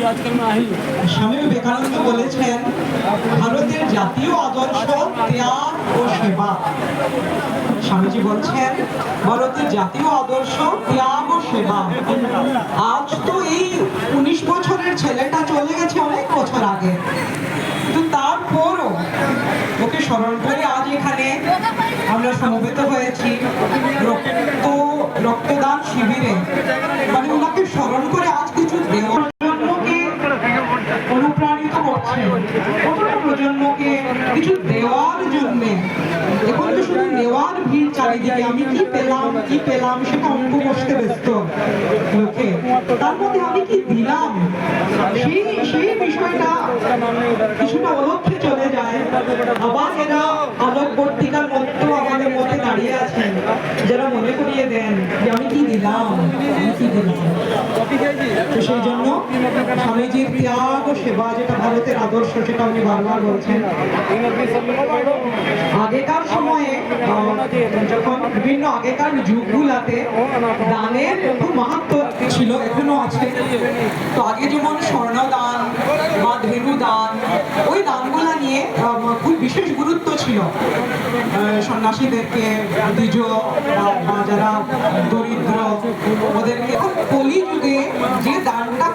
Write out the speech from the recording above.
স্বামী বিবেকানন্দ বলেছেন ভারতের জাতীয় আদর্শ ত্যাগ ও সেবা। স্বামীজি বলছেন ভারতের জাতীয় আদর্শ ত্যাগ ও সেবা। আজ তো এই 19 বছরের ছেলেটা চলে গেছে অনেক বছর আগে, কিন্তু তারপরও ওকে স্মরণ করে আজ এখানে আমরা সমবেত হয়েছি রক্তদান শিবিরে। মানে ওনাকে স্মরণ করে আজ কিছু দেওয়ার জন্যকে অনুপ্রাণিত করছে, প্রজন্মকে কিছু দেওয়ার জন্য। এখন তো শুধু নেওয়ার ভিড় চারিদিকে, আমি কি পেলাম সেটা অঙ্ক কষতে ব্যস্ত লোকে, তার মধ্যে আমি কি দিলাম সেই বিষয়টা কিছুটা অলক্ষ্যে চলে যায়। আবার এরা আলোকবর্তিকার মতো আমাদের মধ্যে দাঁড়িয়ে আছেন, যারা মনে করিয়ে দেন যে আমি কি দিলাম। তো সেই জন্য স্বামীজির ত্যাগ ও সেবা যেটা ভারতের আদর্শ, সেটা উনি বারবার বলছেন। আগেকার সময়ে যখন বিভিন্ন আগেকার যুগগুলাতে দানের খুব মাহাত্ম্য ছিল, এখনো আছে। তো আগে যেমন স্বর্ণদান বা ধেনু দান, ওই দানগুলা নিয়ে খুব বিশেষ গুরুত্ব ছিল। সন্ন্যাসীদেরকে, দ্বিজ বা যারা দরিদ্র, ওদেরকে। এখন কলিযুগে যে দানটা